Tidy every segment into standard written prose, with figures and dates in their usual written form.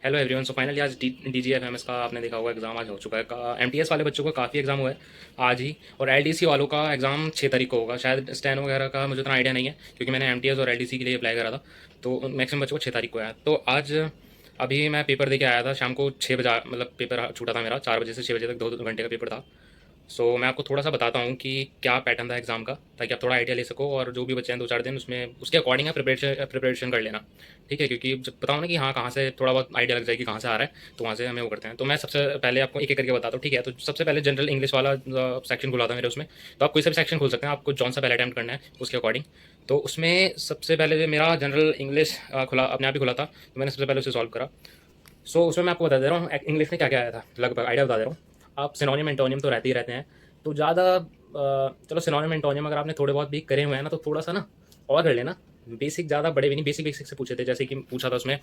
Hello everyone. So finally आज DGFMS का आपने देखा होगा एग्ज़ाम आज हो चुका है। MTS वाले बच्चों का काफ़ी एग्ज़ाम हुआ है आज ही, और LDC वालों का एग्ज़ाम 6 तारीख को होगा। शायद स्टैनो वगैरह का मुझे उतना आइडिया नहीं है, क्योंकि मैंने MTS और LDC के लिए अप्लाई करा था। तो मैक्सिमम बच्चों को 6 तारीख को आया। तो आज अभी मैं पेपर दे के आया था शाम को 6 बजे, मतलब पेपर छूटा था मेरा 4 बजे से 6 बजे तक 2 घंटे का पेपर था। मैं आपको थोड़ा सा बताता हूँ कि क्या पैटर्न था एग्ज़ाम का, ताकि आप थोड़ा आइडिया ले सको, और जो भी बच्चे हैं 2-4 दिन उसमें उसके अकॉर्डिंग है प्रिपरेशन कर लेना। ठीक है, क्योंकि जब बताऊँ ना कि हाँ कहाँ से थोड़ा बहुत आइडिया लग जाए कि कहाँ से आ रहा है, तो वहाँ से हमें वो करते हैं। तो मैं सबसे पहले आपको एक एक करके बताता हूँ, ठीक है। तो सबसे पहले जनरल इंग्लिश वाला सेक्शन खुला था मेरे उसमें। तो आप कोई सा भी सेक्शन खोल सकते हैं, आपको जौन सा पहले अटैम्प्ट करना है उसके अकॉर्डिंग। तो उसमें सबसे पहले मेरा जनरल इंग्लिश खुला, अपने आप ही खुला था, तो मैंने सबसे पहले उसे सॉल्व करा। उसमें मैं आपको बता दे रहा हूँ इंग्लिश में क्या क्या आया था, लगभग आइडिया बता दे रहा हूँ। आप सिनोनिम एंटोनियम तो रहते ही रहते हैं, तो ज़्यादा चलो सिनोनिम एंटोनियम अगर आपने थोड़े बहुत भी करे हुए हैं ना, तो थोड़ा सा ना और कर लेना। बेसिक ज़्यादा बड़े भी नहीं, बेसिक बेसिक से पूछे थे। जैसे कि पूछा था उसमें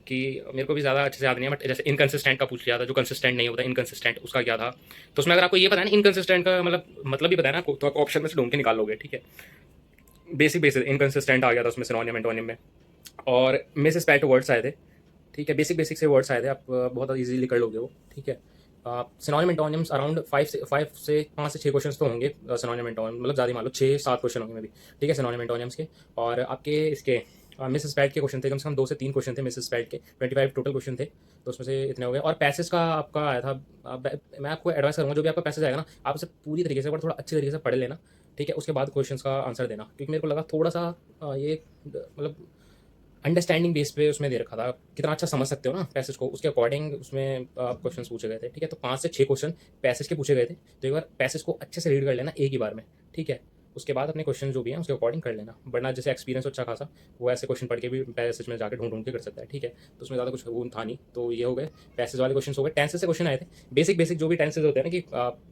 कि मेरे को भी ज़्यादा अच्छे से याद नहीं है, बट जैसे इनकन्सिस्टेंट का पूछ लिया था, जो कंसिस्टेंट नहीं होता इनकन्सिस्टेंट, उसका क्या था। तो उसमें अगर आपको ये पता है ना इनकन्सिस्टेंट का मतलब भी पता है ना आपको, तो आप ऑप्शन में से ढूंढ के निकाल लोगे। ठीक है, बेसिक बेसिक इनकन्सिस्टेंट आ गया था उसमें सिनोनिम एंटोनियम में, और मिस स्पेल्ड वर्ड्स आए थे। ठीक है, बेसिक बेसिक से वर्ड्स आए थे, आप बहुत इजीली कर लोगे वो। ठीक है, सिनोनिम एंटोनिम्स अराउंड 5 से 6 क्वेश्चन तो होंगे। सिनोनिम एंटोनिम मतलब ज़्यादा मान लो 6-7 क्वेश्चन होंगे मे भी। ठीक है, सिनोनिम एंटोनिम्स के। और आपके इसके मिस स्पेल्ड के क्वेश्चन थे, कम से कम 2 से 3 क्वेश्चन थे मिस स्पेल्ड के। 25 टोटल क्वेश्चन थे, तो उसमें से इतने हो गए। और पैसेज का आपका आया था। मैं आपको एडवाइस करूँगा, जो भी आपका पैसेज आएगा ना, आप उसे पूरी तरीके से और थोड़ा अच्छे तरीके से पढ़ लेना। ठीक है, उसके बाद क्वेश्चन का आंसर देना, क्योंकि मेरे को लगा थोड़ा सा ये मतलब अंडरस्टैंडिंग बेस पे उसमें दे रखा था, कितना अच्छा समझ सकते हो ना पैसेज को, उसके अकॉर्डिंग उसमें क्वेश्चंस पूछे गए थे। ठीक है, तो 5 से 6 क्वेश्चन पैसेज के पूछे गए थे, तो एक बार पैसेज को अच्छे से रीड कर लेना एक ही बार में। ठीक है, उसके बाद अपने क्वेश्चन जो भी हैं उसके अकॉर्डिंग कर लेना, वरना जैसे एक्सपीरियंस अच्छा खासा, वो ऐसे क्वेश्चन पढ़ के भी पैसेज में जाकर ढूंढ ढूंढ के कर सकता है। ठीक है, तो उसमें ज़्यादा कुछ वो था नहीं। तो ये हो गए पैसेज वाले क्वेश्चन हो गए। टेंसेज से क्वेश्चन आए थे, बेसिक बेसिक जो भी टेंसेज होते हैं ना, कि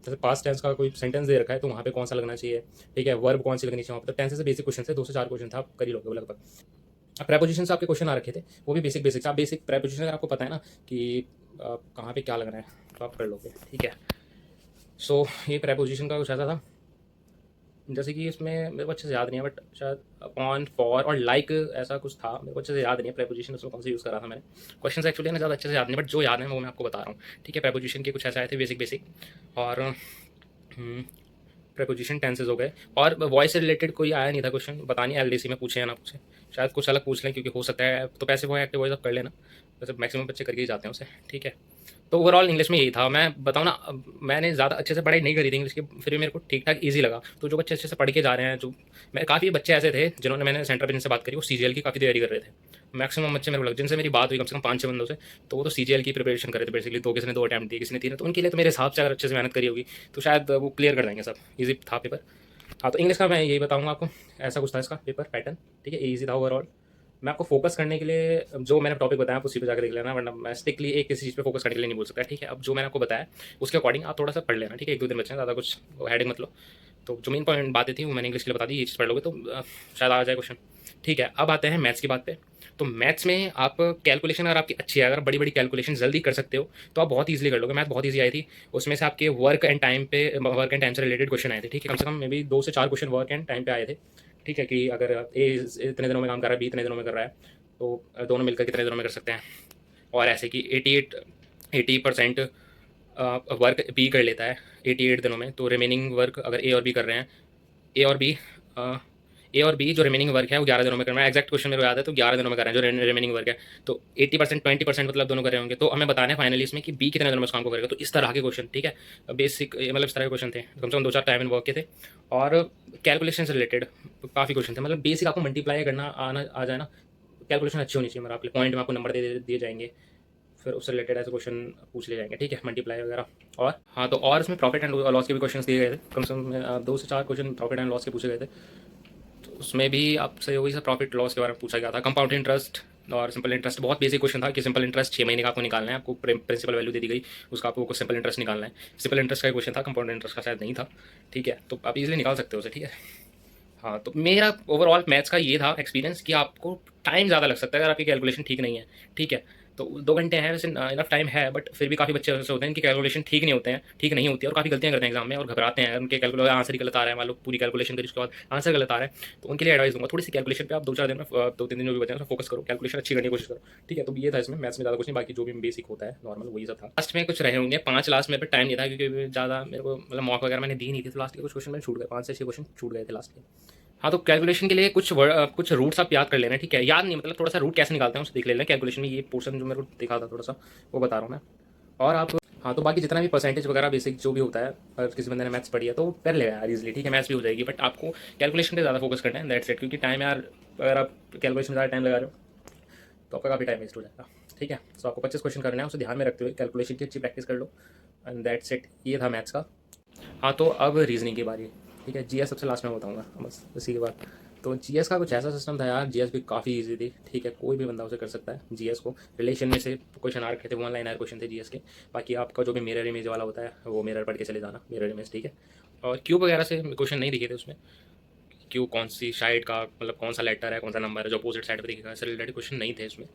जैसे पास्ट टेंस का कोई सेंटेंस दे रखा है, तो वहाँ पे कौन सा लगना चाहिए। ठीक है, वर्ब कौन सी लगनी चाहिए वहाँ पे। तो टेंसेज से बेसिक क्वेश्चन से 2 से 4 क्वेश्चन था, आप कर ही लोगे वो लगभग। प्रेपोजिशन से आपके क्वेश्चन आ रखे थे, वो भी बेसिक बेसिक्स। आप बेसिक प्रेपोजिशन अगर आपको पता है ना कि कहाँ पे क्या लगना है, तो आप कर लोगे। ठीक है, ये प्रेपोजिशन का कुछ ऐसा था, जैसे कि इसमें मेरे को अच्छे से याद नहीं है, बट शायद अपॉन, फॉर और लाइक ऐसा कुछ था। मेरे को अच्छे से याद नहीं है प्रेपोजिशन उसमें कौन सा यूज़ करा था मैंने। क्वेश्चन एक्चुअली ना ज़्यादा अच्छे से याद नहीं, बट जो याद है वो मैं आपको बता रहा हूँ। ठीक है, प्रेपोजिशन के कुछ ऐसे आए थे बेसिक बेसिक। और प्रेपोजिशन टेंसेज हो गए, और वॉइस से रिलेटेड कोई आया नहीं था क्वेश्चन। पता नहीं LDC में पूछे या ना पूछे, शायद कुछ अलग पूछ लें, क्योंकि हो सकता है। तो पैसिव वॉइस एक्टिव वॉइस आप कर लेना, वैसे मैक्सिमम बच्चे करके ही जाते हैं उसे। ठीक है, तो ओवरऑल इंग्लिश में यही था। मैं बताऊँ ना, मैंने ज़्यादा अच्छे से पढ़ाई नहीं करी थी इंग्लिश की, फिर भी मेरे को ठीक ठाक ईजी लगा। तो जो बच्चे अच्छे से पढ़ के जा रहे हैं, जो मैं काफ़ी बच्चे ऐसे थे जिन्होंने, मैंने सेंटर पर जिनसे बात करी, वो CGL की काफ़ी तैयारी कर रहे थे। मैक्सिमम बच्चे मेरे को लगा, जिनसे मेरी बात हुई कम से कम 5-6 बंदों से, तो वो तो CGL की प्रिपरेशन कर रहे थे बेसिकली। तो किसी ने 2 अटैम्प्ट दिए, किसी ने 3। तो उनके लिए तो मेरे हिसाब से अगर अच्छे से मेहनत करी होगी, तो शायद वो क्लियर कर देंगे सब। ईजी था पेपर। हाँ, तो इंग्लिश का मैं यही बताऊँगा आपको, ऐसा कुछ था इसका पेपर पैटर्न। ठीक है, ईजी था ओवरऑल। मैं आपको फोकस करने के लिए जो मैंने टॉपिक बताया, आप उसी पे जाकर देख लेना, वरना मैं स्ट्रिक्टली एक किसी चीज़ पे फोकस करने के लिए नहीं बोल सकता। ठीक है, अब जो मैंने आपको बताया उसके अकॉर्डिंग आप थोड़ा सा पढ़ लेना। ठीक है, 1-2 दिन बचे हैं, ज़्यादा कुछ हेडिंग मत लो। तो जो मेन पॉइंट बातें थी वो मैंने इंग्लिश के लिए बता दी, ये चीज़ पढ़ लोगे तो शायद आ जाए क्वेश्चन। ठीक है, अब आते हैं मैथ्स की बात पे। तो मैथ्स में आप कैलकुलेशन अगर आपकी अच्छी है, अगर बड़ी बड़ी कैलकुलेशन जल्दी कर सकते हो, तो आप बहुत ईजिली कर लोगे। मैथ बहुत ईजी आई थी। उसमें से आपके वर्क एंड टाइम से रिलेटेड क्वेश्चन आए थे। ठीक है, कम से कम मे बी 2 से 4 क्वेश्चन वर्क एंड टाइम पे आए थे। ठीक है, कि अगर ए इतने दिनों में काम कर रहा है, बी इतने दिनों में कर रहा है, तो दोनों मिलकर कितने दिनों में कर सकते हैं। और ऐसे कि 80% वर्क बी कर लेता है 88 दिनों में, तो रिमेनिंग वर्क अगर ए और बी कर रहे हैं, ए और बी ए और बी जो रिमेनिंग वर्क है वो 11 दिनों में करना है। एग्जैक्ट क्वेश्चन मेरे को याद है, तो 11 दिनों में कर रहे हैं जो रिमेनिंग वर्क है। तो 80% 20% मतलब दोनों कर रहे होंगे। तो हमें बताना है फाइनली इसमें कि बी कितने दिनों में उस काम को करेगा। तो इस तरह के क्वेश्चन, ठीक है, बेसिक मतलब इस तरह के क्वेश्चन थे। कम से कम 2-4 टाइम एंड वर्क के थे, और कैलकुलेशन से रिलेटेड काफ़ी क्वेश्चन थे। मतलब बेसिक आपको मल्टीप्लाई करना आना आ जाए ना, कैलकुलेशन अच्छी होनी चाहिए। मतलब आपके पॉइंट में आपको नंबर दे दिए जाएंगे, फिर उससे रिलेटेड ऐसे क्वेश्चन पूछ ले जाएंगे। ठीक है, मल्टीप्लाई वगैरह। और हाँ, तो और इसमें प्रॉफिट एंड लॉस के भी क्वेश्चन दिए गए थे। कम से कम 2 से 4 क्वेश्चन प्रॉफिट एंड लॉस के पूछे गए थे। तो उसमें भी आपसे वही सब प्रॉफिट लॉस के बारे में पूछा गया था। कंपाउंड इंटरेस्ट और सिंपल इंटरेस्ट बहुत बेसिक क्वेश्चन था, कि सिंपल इंटरेस्ट 6 महीने का आपको निकालना है। आपको प्रिंसिपल वैल्यू दे दी गई, उसका आपको सिंपल इंटरेस्ट निकालना है। सिंपल इंटरेस्ट का क्वेश्चन था, कंपाउंड इंटरेस्ट का शायद नहीं था। ठीक है, तो आप इजीली निकाल सकते हो उसे। ठीक है, हाँ, तो मेरा ओवरऑल मैथ्स का ये था एक्सपीरियंस, कि आपको टाइम ज़्यादा लग सकता है अगर आपकी कैलकुलेशन ठीक नहीं है। ठीक है, तो 2 घंटे हैं वैसे, इनफ टाइम है, बट फिर भी काफ़ी बच्चे ऐसे होते हैं इनकी कैलकुलेशन ठीक नहीं होते हैं, ठीक नहीं होती है और काफ़ी गलतियाँ करते हैं एग्जाम में और घबराते हैं, उनके कैलकुलेटर आंसर ही गलत आ रहा है, मान लो पूरी कैलकुलेशन करी उसके बाद आंसर गलत आ रहा है। तो उनके लिए एडवाइस दूंगा, थोड़ी सी कैलकुलेशन पे आप 2-4 दिन में 2-3 दिन जो भी बचे हैं उसमें फोकस करो, कैलकुलेशन अच्छी करने की कोशिश करो, ठीक है। तो ये था इसमें, मैथ्स में ज़्यादा कुछ नहीं, बाकी जो भी बेसिक होता है नॉर्मल वही सब था। लास्ट में कुछ रहे होंगे 5, लास्ट मेरे पे टाइम नहीं था क्योंकि ज़्यादा मेरे को मतलब मॉक वगैरह मैंने दी नहीं थी, तो लास्ट के कुछ क्वेश्चन में छूट गए, 5 से 6 क्वेश्चन छूट गए थे लास्ट के। हाँ, तो कैलकुलेशन के लिए कुछ रूट्स आप याद कर लेना, ठीक है। याद नहीं मतलब थोड़ा सा रूट कैसे निकालते हैं उसे देख लेना कैलकुलेशन में, ये पोर्शन जो मेरे को दिखा था थोड़ा सा वो बता रहा हूँ मैं। और आप, हाँ, तो बाकी जितना भी परसेंटेज वगैरह बेसिक जो भी होता है, अगर किसी बंदे ने मैथ्स पढ़ी है तो कर लेगा यार इजीली, ठीक है, मैथ्स भी हो जाएगी, बट आपको कैलकुलेशन पे ज़्यादा फोकस करना है, दैट्स इट। क्योंकि टाइम यार, अगर आप कैलकुलेशन में ज़्यादा टाइम लगा रहे हो तो आपका काफ़ी टाइम वेस्ट हो जाएगा, ठीक है। सो आपको 25 क्वेश्चन करना है, उसे ध्यान में रखते हुए कैलकुलेशन की अच्छी प्रैक्टिस कर लो, एंड दैट्स इट। ये था मैथ्स का। हाँ, तो अब रीजनिंग की बारी, ठीक है। जीएस सबसे लास्ट में बताऊंगा बस इसी के बाद। तो जीएस का कुछ ऐसा सिस्टम था यार, जीएस भी काफ़ी इजी थी, ठीक है, कोई भी बंदा उसे कर सकता है जीएस को। रिलेशन में से क्वेश्चन आ रखे थे, 1 लाइनर क्वेश्चन थे जीएस के। बाकी आपका जो भी मिरर इमेज वाला होता है वो मिरर पढ़ के चले जाना, मिरर इमेज, ठीक है। और क्यूब वगैरह से क्वेश्चन नहीं दिखे थे उसमें, क्यों कौन सी साइड का मतलब कौन सा लेटर है, कौन सा नंबर है जो अपोजिट साइड पर दिखेगा, ऐसे रिलेटेड क्वेश्चन नहीं थे इसमें।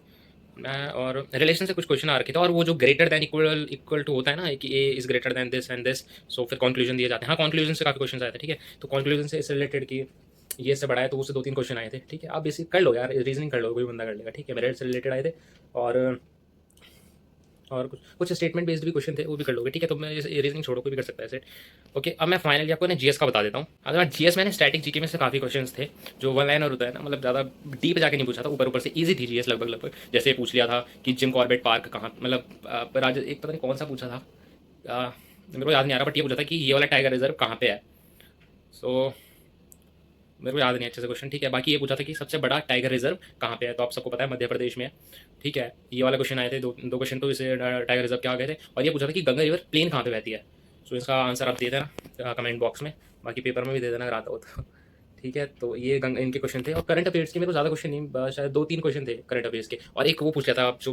मैं और रिलेशन से कुछ क्वेश्चन आ रखे थे, और वो जो greater than equal equal to होता है ना कि a is greater than this and this, so फिर कंक्लूजन दिए जाते हैं। हाँ, कंक्लूजन से काफ़ी क्वेश्चन आए थे, ठीक है। तो कंक्लूजन से इससे रिलेटेड कि ये इससे बड़ा है तो उससे 2-3 क्वेश्चन आए थे, ठीक है। आप बेसिक कर लो यार, रीजनिंग कर लो, कोई बंदा कर लेगा, ठीक है। मेरिट से रिलेटेड आए थे, और कुछ कुछ स्टेटमेंट बेस्ड भी क्वेश्चन थे, वो भी कर लोगे, ठीक है। तो मैं रीजनिंग छोड़ो, कोई भी कर सकता है सेट। ओके, अब मैं फाइनली आपको ना जीएस का बता देता हूँ। अगर जीएस मैंने स्टैटिक जीके में से काफ़ी क्वेश्चंस थे जो 1 लाइनर होता है ना, मतलब ज़्यादा डीप जाके नहीं पूछा था, ऊपर ऊपर से इजी थी जीएस लगभग लगभग। जैसे पूछ लिया था कि जिम कॉर्बेट पार्क कहाँ, मतलब एक पता नहीं कौन सा पूछा था, मेरे को याद नहीं आ रहा, बट ये पूछा था कि ये वाला टाइगर रिजर्व कहाँ पे है। सो मेरे को याद नहीं अच्छे से क्वेश्चन, ठीक है। बाकी ये पूछा था कि सबसे बड़ा टाइगर रिजर्व कहाँ पे है, तो आप सबको पता है मध्य प्रदेश में है, ठीक है। ये वाला क्वेश्चन आए थे, दो क्वेश्चन तो इसे टाइगर रिजर्व के आ गए थे। और ये पूछा था कि गंगा रिवर प्लेन कहाँ पे बहती है। सो इसका आंसर आप दे देना कमेंट बॉक्स में, बाकी पेपर में भी दे देना अगर आता हो तो, ठीक है। तो ये इनके क्वेश्चन थे। और करंट अफेयर्स के मेरे को ज़्यादा क्वेश्चन नहीं, शायद 2-3 क्वेश्चन थे करंट अफेयर्स के। और एक वो पूछ लिया था जो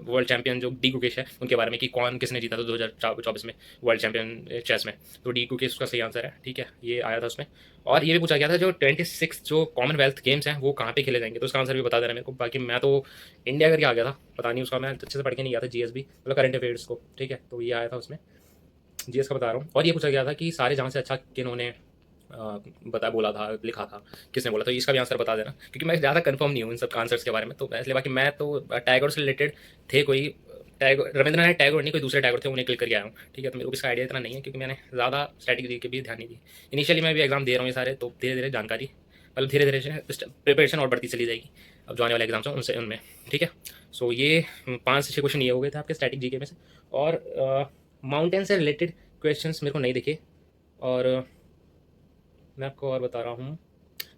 वर्ल्ड चैंपियन जो डी गुकेश है उनके बारे में, कि कौन किसने जीता था 2024 में वर्ल्ड चैंपियन चेस में। तो डी गुकेश उसका सही आंसर है, ठीक है, ये आया था उसमें। और ये भी पूछा गया था जो 26 जो कॉमनवेल्थ गेम्स हैं वो कहाँ पे खेले जाएंगे, तो उसका आंसर भी बता देना मेरे को। बाकी मैं तो इंडिया करके आ गया था, पता नहीं उसका, मैं अच्छे से पढ़ के नहीं गया था जीएस भी, मतलब करंट अफेयर्स को, ठीक है। तो ये आया था उसमें, जीएस का बता रहा हूँ। और ये पूछा गया था कि सारे जहाँ से अच्छा किन्होंने बोला था, लिखा था, किसने बोला था, इसका भी आंसर बता देना, क्योंकि मैं ज़्यादा कंफर्म नहीं हूँ इन सब आंसर्स के बारे में, तो इसलिए। बाकी मैं तो टैगोर से रिलेटेड थे, कोई टैगोर, रविंद्रनाथ टैगोर नहीं, कोई दूसरे टैगोर थे, उन्हें क्लिक करके आया हूँ, ठीक है। तो मेरे को इसका आइडिया इतना नहीं है क्योंकि मैंने ज़्यादा स्ट्रैटेजी के भी ध्यान नहीं दी। इनिशियली मैं भी एग्जाम दे रहा हूँ ये सारे, तो धीरे धीरे जानकारी, मतलब धीरे धीरे प्रिपरेशन और बढ़ती चली जाएगी अब जो आने वाले एग्जाम्स हैं उनसे, उनमें, ठीक है। सो ये 5 से 6 क्वेश्चन ये हो गए थे आपके स्टैटिक जीके में से। और माउंटेन से रिलेटेड क्वेश्चंस मेरे को नहीं दिखे। और मैं आपको और बता रहा हूँ,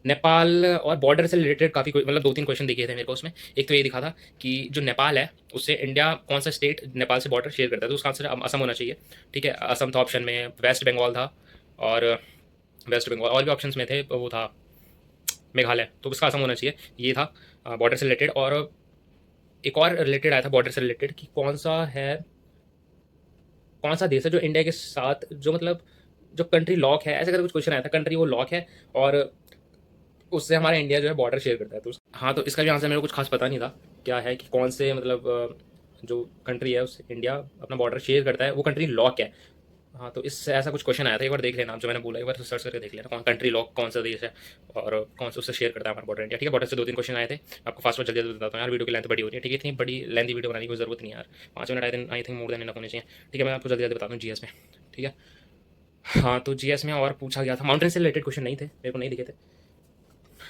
नेपाल और बॉर्डर से रिलेटेड काफ़ी मतलब 2-3 क्वेश्चन दिखे थे मेरे को उसमें। एक तो ये दिखा था कि जो नेपाल है उससे इंडिया कौन सा स्टेट नेपाल से बॉर्डर शेयर करता है, तो उसका आंसर असम होना चाहिए, ठीक है। असम था ऑप्शन में, वेस्ट बंगाल था, और वेस्ट बंगाल, और भी ऑप्शन में थे, वो था मेघालय, तो उसका असम होना चाहिए। ये था बॉर्डर से रिलेटेड। और एक और रिलेटेड आया था बॉर्डर से रिलेटेड कि कौन सा है, कौन सा देश है जो इंडिया के साथ जो मतलब जो कंट्री लॉक है, ऐसे करके कुछ क्वेश्चन आया था, कंट्री वो लॉक है और उससे हमारा इंडिया जो है बॉर्डर शेयर करता है। तो हाँ, तो इसका भी आंसर मेरे को कुछ खास पता नहीं था क्या है, कि कौन से मतलब जो कंट्री है उससे इंडिया अपना बॉर्डर शेयर करता है, वो कंट्री लॉक है। हाँ, तो इससे ऐसा कुछ क्वेश्चन आया था, एक बार देख लेना आप, जो मैंने बोला एक बार सर्च करके देख लेना, कौन कंट्री लॉक कौन सा देश है और कौन सा उससे शेयर करता है हमारा बॉर्डर इंडिया, ठीक है। बॉर्डर से 2-3 क्वेश्चन आए थे, आपको फास्ट जल्दी जल्दी बताता हूँ यार, वीडियो की लेंथ बड़ी हो रही है, ठीक है। इतनी बड़ी लेंथी वीडियो बनाने की कोई जरूरत नहीं है यार, 5 minute I think more than enough होने चाहिए, ठीक है। मैं आपको जल्दी जल्दी बताता हूँ जीएस में, ठीक है। हाँ, तो जीएस में और पूछा गया था, माउंटेन से रिलेटेड क्वेश्चन नहीं थे, मेरे को नहीं दिखे थे,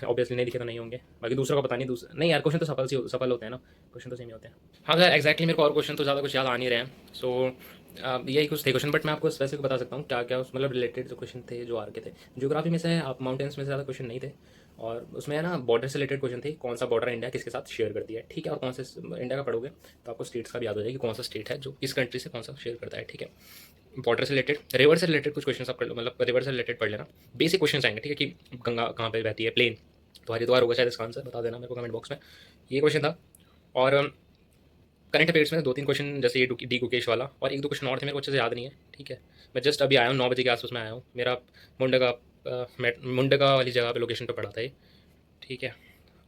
ऑब्वियसली नहीं दिखे तो नहीं होंगे। बाकी दूसरों का पता नहीं, दूसरा नहीं यार, क्वेश्चन तो सफल होते हैं ना, क्वेश्चन तो सेम ही होते हैं। हाँ सर, एक्जैक्टली मेरे को और क्वेश्चन तो ज़्यादा कुछ याद आ नहीं रहे हैं। सो यही कुछ थे क्वेश्चन, बट मैं आपको स्पेसिफिक बता सकता हूँ क्या क्या उस मतलब रिलेटेड जो क्वेश्चन थे जो आ रखे थे। ज्योग्राफी में से आप माउंटेन्स में से ज़्यादा क्वेश्चन नहीं थे, और उसमें है ना बॉर्डर से रिलेटेड क्वेश्चन थे, कौन सा बॉर्डर इंडिया किसके साथ शेयर करती है, ठीक है। और कौन से इंडिया का पढ़ोगे तो आपको स्टेट्स का भी याद हो जाएगी, कौन सा स्टेट है जो इस कंट्री से कौन सा शेयर करता है, ठीक है। बॉर्डर से रिलेटेड, रिवर से रिलेटेड कुछ क्वेश्चन आप कर लो, मतलब रिवर से रिलेटेड पढ़ लेना, बेसिक क्वेश्चन आएंगे, ठीक है। कि गंगा कहाँ पे बहती है, प्लेन, तो हरिद्वार होगा शायद इसका आंसर, बता देना मेरे को कमेंट बॉक्स में, ये क्वेश्चन था। और करंट अफेयर्स में 2-3 क्वेश्चन जैसे ये डी गुकेश वाला, और 1-2 क्वेश्चन और थे, मेरे को अच्छे से याद नहीं है, ठीक है। मैं जस्ट अभी आया हूँ, 9 बजे के आसपास में आया हूँ, मेरा मुंडका मुंडका वाली जगह पे लोकेशन पे पड़ा था ये, ठीक है।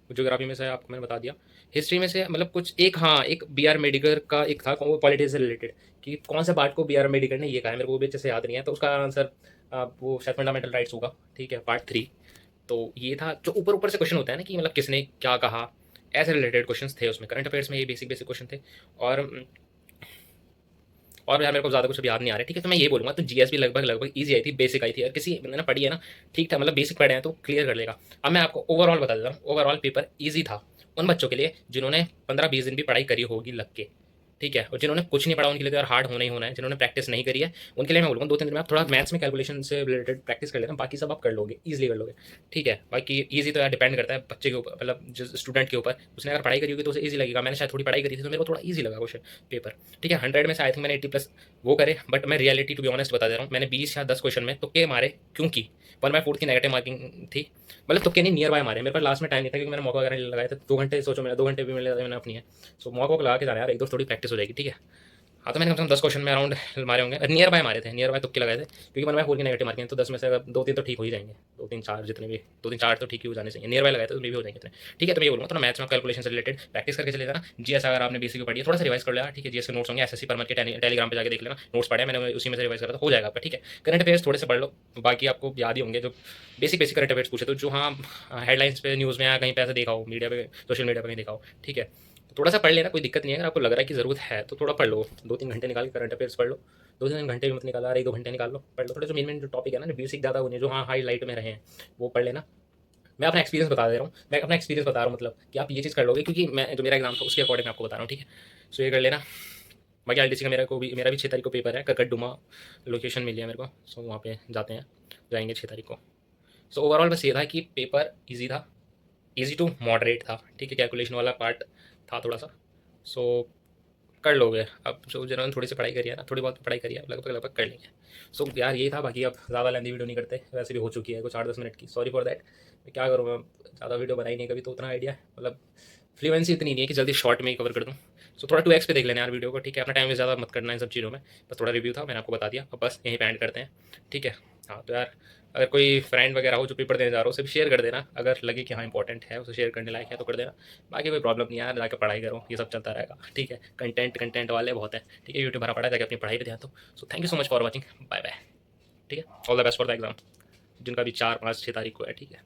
ज्योग्राफी में से आपको मैंने बता दिया। हिस्ट्री में से मतलब कुछ एक, हाँ, एक बी आर मेडिकर का एक था, वो पॉलिटिक्स से रिलेटेड, कि कौन सा पार्ट को बी आर मेडिकर ने ये कहा है, मेरे को वो भी अच्छे से याद नहीं है, तो उसका आंसर वो शायद फंडामेंटल राइट्स होगा। ठीक है, पार्ट 3। तो ये था जो ऊपर ऊपर से क्वेश्चन होता है ना, कि मतलब किसने क्या कहा, ऐसे रिलेटेड क्वेश्चंस थे उसमें। करंट अफेयर्स में ये बेसिक बेसिक क्वेश्चन थे। और और यार मेरे को ज़्यादा कुछ अब याद नहीं आ रहा है। ठीक है, तो मैं ये बोलूँगा, तो जीएस भी लगभग लगभग ईजी आई थी, बेसिक आई थी, और किसी बंदे ने पढ़ी है ना, ठीक था, मतलब बेसिक पढ़े हैं तो क्लियर कर लेगा। अब मैं आपको ओवरऑल बता देता हूँ, ओवरऑल पेपर ईजी था उन बच्चों के लिए जिन्होंने 15-20 दिन भी पढ़ाई करी होगी लग के। ठीक है, और जिन्होंने कुछ नहीं पढ़ा उनके लिए तो यार हार्ड होना ही होना है। जिन्होंने प्रैक्टिस नहीं करी है उनके लिए मैं बोलूँगा 2-3 दिन में आप थोड़ा मैथ्स में कैलकुलेशन से रिलेटेड प्रैक्टिस कर लेना, बाकी सब आप कर लोगे, ईजिली कर लोगे। ठीक है, बाकी ईजी तो यार डिपेंड करता है बच्चे के ऊपर, मतलब जिस स्टूडेंट के ऊपर। उसने अगर पढ़ाई करी होगी तो उसे ईजी लगेगा। मैंने शायद थोड़ी पढ़ाई करी थी तो मेरे को थोड़ा ईजी लगा क्वेश्चन पेपर। ठीक है, 100 में से आई थिंक मैंने 80+ वो करे, बट मैं रियलिटी टू बी ऑनेस्ट बता दे रहा हूँ, मैंने 20 या 10 क्वेश्चन में तुक्के मारे, क्योंकि 1/4 की नेगेटिव मार्किंग थी। मतलब तुक्के नहीं, नियर बाय मारे। मेरे पास लास्ट में टाइम नहीं था, क्योंकि मैंने मौका वगैरह नहीं लगाए थे। 2 घंटे सोचो, मेरा 2 घंटे भी मैंने अपनी है। सो मौका को लगा के जाना यार, एक दो थोड़ी प्रैक्टिस हो जाएगी। ठीक है, हाँ, तो मैंने कम से कम 10 क्वेश्चन में अराउंड मारे होंगे, नियर बाय मारे थे, नियर बाय तुक्के लगाए थे, क्योंकि 1/4 की नेगेटिव मार्किंग, तो 10 में से अगर 2-3 तो ठीक हो ही जाएंगे। 2-3-4 जितने भी, 2-3-4 तो ठीक ही हो जाने चाहिए, नियर बाय लगाए थे तो मे भी हो जाएंगे इतने। ठीक है, तो मैं ये बोलूँगा थोड़ा मैथ्स में कैलकुलेशन से रिलेटेड प्रैक्टिस करके चले जाना। जीएस अगर आपने बेसिक पढ़ी है थोड़ा सा रिवाइज कर लिया। ठीक है, जीएस के नोट्स होंगे एसएससी परमत के, टेलीग्राम पे जाके देख लेना, नोट्स पढ़े मैंने, उसी में से रिवाइज करा, तो हो जाएगा आपका। ठीक है, करंट अफेयर्स थोड़े से पढ़ लो, बाकी आपको याद ही होंगे जो बेसिक बेसिक करंट अफेयर्स पूछे, तो जो हाँ हेडलाइंस पे न्यूज़ में या कहीं पे ऐसे देखा हो, मीडिया पे, सोशल मीडिया पे कहीं देखा हो। ठीक है, तो थोड़ा सा पढ़ लेना, कोई दिक्कत नहीं है। अगर आपको लग रहा है कि ज़रूरत है तो थोड़ा पढ़ लो, 2-3 घंटे निकाल के करंट अफेयर्स पढ़ लो। 2-3 घंटे भी मत निकाला, 1-2 घंटे निकाल लो, पढ़ लो थोड़े। जो मेन जो टॉपिक है ना, बेसिक ज़्यादा होने, जो हाँ हाईलाइट में रहे हैं, वो पढ़ लेना। मैं अपना एक्सपीरियंस बता दे रहा हूँ, मैं अपना एक्सपीरियंस बता रहा हूँ, मतलब कि आप ये चीज़ कर लोगे, क्योंकि मैं जो मेरा एग्जाम था उसके अकॉर्डिंग मैं आपको बता रहा हूँ। ठीक है, सो ये कर लेना। बाकी एलडीसी का मेरा भी 6 तारीख को पेपर है, करकटडुमा लोकेशन मिली है मेरे को, सो वहाँ पे जाते हैं, जाएंगे 6 तारीख को। सो ओवरऑल बस ये था कि पेपर ईजी था, ईजी टू मॉडरेट था। ठीक है, कैलकुलेशन वाला पार्ट था थोड़ा सा, सो कर लोगे। अब जो जिन्होंने थोड़ी सी पढ़ाई करी है ना, थोड़ी बहुत पढ़ाई करी है, लगभग लगभग कर लेंगे। सो यार यही था, बाकी अब ज़्यादा लेंदी वीडियो नहीं करते, वैसे भी हो चुकी है कुछ 8-10 मिनट की, सॉरी फॉर दैट। मैं क्या करूँ, मैं ज़्यादा वीडियो बनाई नहीं कभी, तो उतना आइडिया है, मतलब फ्लुएंसी इतनी नहीं है कि जल्दी शॉर्ट में ही कवर कर दूँ। सो थोड़ा 2x पे देख लेना यार वीडियो को। ठीक है, अपना टाइम में ज़्यादा मत करना इन सब चीज़ों में, बस थोड़ा रिव्यू था, मैंने आपको बता दिया, अब बस यहीं पे एंड करते हैं। ठीक है, हाँ, तो यार अगर कोई फ्रेंड वगैरह हो जो पेपर देने जा रहा हो, उसे भी शेयर कर देना, अगर लगे कि हाँ इंपॉर्टेंट है, उसे शेयर करने लायक है तो कर देना। बाकी कोई प्रॉब्लम नहीं है यार, जाकर पढ़ाई करो, ये सब चलता रहेगा। ठीक है, कंटेंट वाले बहुत है। ठीक है, यूट्यूब भरा पड़ा है, जाकर अपनी पढ़ाई पे ध्यान दो। So thank you so much for watching, bye bye. ठीक है, all the best for the exam, जिनका भी 4, 5, 6 तारीख को है। ठीक है।